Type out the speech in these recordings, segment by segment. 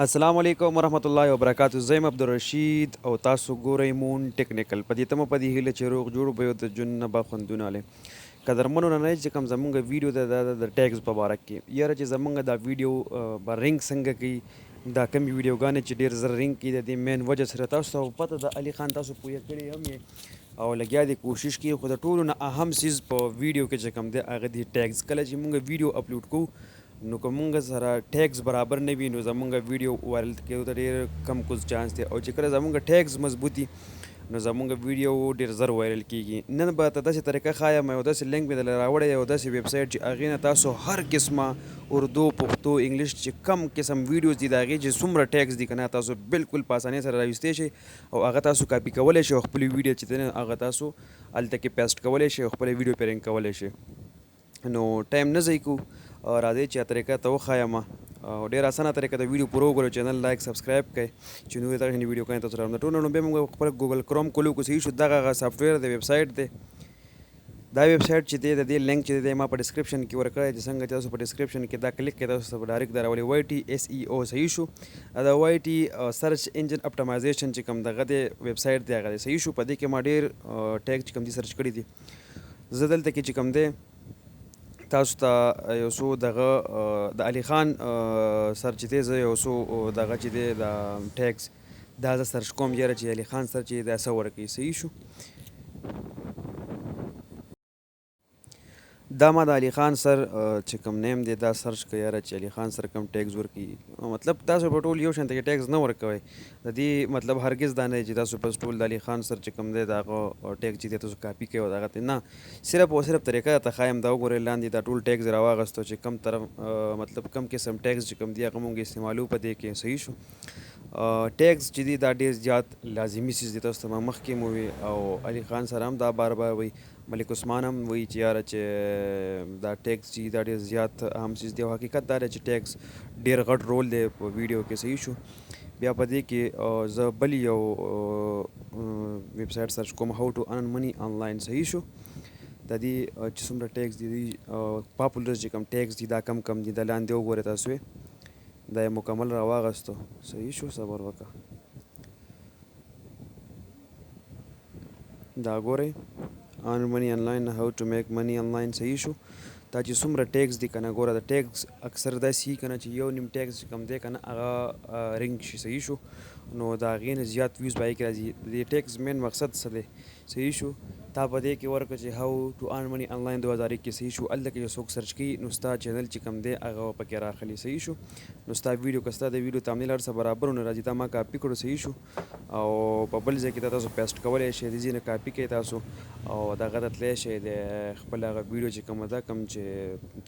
السلام علیکم ورحمۃ اللہ وبرکاتہ. زیم عبدالرشید او تاسو ګورئ مون ټیکنیکل. په دې تمه په دې هیله چې روغ جوړ به یو د ژوند نه به خوندونه لې. قدرمنو نننۍ چې کوم زمونږ ویډیو ده د ټیګز په باره کې یاره چې زمونږ دا ویډیو به رینګ څنګه کوي، دا کمې ویډیوګانې چې ډېر زر رینګ کوي د دې مین وجه سره تاسو ته پته ده. علي خان تاسو پوهه کړې هم یې او لګیا دی کوشش کوي، خو د ټولو نه اهم څیز په ویډیو کې چې کوم دی هغه دی ټیګز. کله چې مونږ ویډیو اپلوډ کوو نو که مونږ سره ټیګز برابر نه وي نو زمونږ ویډیو وایرل کېدو ته ډېر کم کوز چانس دی، او چې کله زمونږ ټیګز مضبوط وي نو زمونږ ویډیو ډېر زر وایرل کېږي. نن به ته داسې طریقه ښایم، یو داسې لینک مې درله راوړی، یو داسې ویب سایټ چې هغې نه تاسو هر قسمه اردو، پښتو، انګلیش چې کم قسم ویډیوز دي د هغې چې څومره ټیګز دي که نه تاسو بالکل په اسانۍ سره راویستی شئ او هغه تاسو کاپي کولی شئ او خپلې ویډیو چې دی هغه تاسو هلته کې پیسټ کولی شئ او خپله ویډیو پرې رینګ کولی شئ. نو ټایم نه ضایع کوو، راځئ چې طریقه ته وښایم. او ډېر اسانه طریقه د ویډیو پوره وګورئ، چینل لایک سبسکرایب کړئ چې نورې دغه شانې ویډیوګانې تاسو راوړم. د ټولو نه لومړی موږ خپل ګوګل کروم کولو که صحیح شو، دغه هغه سافټویر دی، ویب سایټ دی. دا ویب سایټ چې دی د دې لینک چې دی ما په ډسکرپشن کې ورکړی دی. څنګه چې تاسو په ډسکرپشن کې دا کلیک کړئ تاسو ته ډایرکټ دا راولي YTSEO صحیح شو. دا YT سرچ انجن اپټمایزیشن چې کوم دغه دی ویب سایټ دی هغه دی صحیح شو. په دې کې ما ډېر ټیګ چې کوم دي سرچ کړي دي. زه دلته کې چې کوم دی تاسو ته یو څو دغه د علي خان سر چې دی زه یو څو دغه چې دی د ټیګز دا زه سرچ کوم یاره چې علي خان سر چې دا څه ورکوي صحیح شو. دا ما د علي خان سر چې کوم نیم دی دا سرچ کړه یاره چې علي خان سر کوم ټیګز ورکوي. مطلب تاسو په ټول یو شان ته ټیګز نه ورکوئ، د دې مطلب هرګز دا نه دی چې تاسو بس ټول د علي خان سر چې کوم دی د هغه ټیګ چې دی تاسو کاپي کوئ او دغه ته نه. صرف او صرف طریقه ته ښایم، دا وګورئ لاندې دا ټول ټیګز راواغستو چې کم طرف مطلب کم قسم ټیګز چې کوم دی هغه مونږ استعمالو په دې کې صحیح شو. ټیګز چې دي دا ډېر زیات لازمي څیز دی، تاسو ته ما مخکې مو وي او علي خان سره هم دا بار بار وایي، ملک عثمان هم وایي چې یاره چې دا ټیګز چې دا ډېر زیات اهم څیز دی او حقیقت دا دی چې ټیګز ډېر غټ رول دی په ویډیو کې صحیح شو. بیا په دې کې زه بل یو ویب سایټ سرچ کوم، هاو ټو ارن منی آنلاین صحیح شو. د دې چې څومره ټیګز دي پاپولر چې کوم ټیګز دي دا کم کم دي، دا لاندې وګورئ تاسو یې دا یې مکمل راواغستو صحیح شو. صبر وکړه، دا ګورئ earn money online, how to make money online صحیح شو. دا چې څومره ټیګز دي که نه ګوره د ټیګز اکثر داسې وي که نه چې یو نیم ټیګز چې کوم دی که نه هغه رینګ شي صحیح شو، نو د هغې نه زیات ویوز به هغې کې راځي. د دې ټیګز مین مقصد څه دی صحیح شو. تا په دې کې ورکړه چې هاو ټو ارن منی آنلاین 2021 صحیح شو. هلته کې چې څوک سرچ کوي نو ستا چینل چې کوم دی هغه پکې راخلي صحیح شو. نو ستا ویډیو که ستا د ویډیو تامنیل هر څه برابر ونه راځي، دا ما کاپي کړو صحیح شو او په بل ځای کې تاسو پیسټ کولی شئ، د ځای نه کاپي کوئ تاسو او دغه ته تللی شئ د خپل هغه ویډیو چې کومه ده کوم چې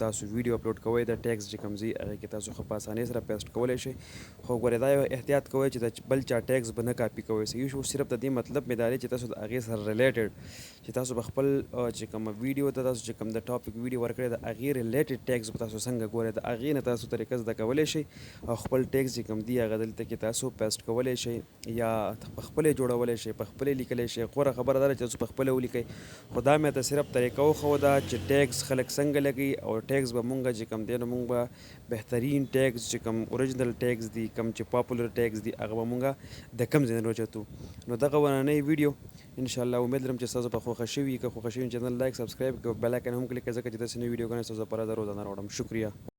تاسو ویډیو اپلوډ کوئ د ټیګز چې کوم ځي هغې کې تاسو ښه په اسانۍ سره پیسټ کولی شئ. خو ګورئ دا یو احتیاط کوئ چې د بل چا ټیګز به نه کاپي کوئ صحیح شو. صرف د دې مطلب مې دا دی چې تاسو د هغې سره ریلیټډ چې تاسو به خپل چې کومه ویډیو ته تاسو چې کوم د ټاپک ویډیو ورکړی د هغې ریلیټډ ټیګز به تاسو څنګه ګورئ، د هغې نه تاسو طریقه زده کولی شئ او خپل ټیګز چې کوم دي هغه دلته کې تاسو پیسټ کولی شئ یا په خپلې جوړولی شئ، په خپلې لیکلی شئ. غوره خبره دا ده چې تاسو په خپله ولیکئ، خو دا مې ته صرف طریقه وښوده چې ټیګز خلک څنګه لګوي او ټیګز به مونږ چې کوم دی نو مونږ به بهترین ټیګز چې کوم اوریجنل ټیګز دي، کوم چې پاپولر ټیګز دي هغه به مونږ د کم ځای نه راوچتو. نو دغه ورننۍ ویډیو انشاءالله امید لرم چې ستاسو په خوښه شوي. که خوښه شوي چینل لایک سبسکرایب کړئ، بیل آیکن هم کلیک کړئ ځکه چې داسې نوې ویډیوګانې ستاسو لپاره زه روزانه راوړم. شکریه.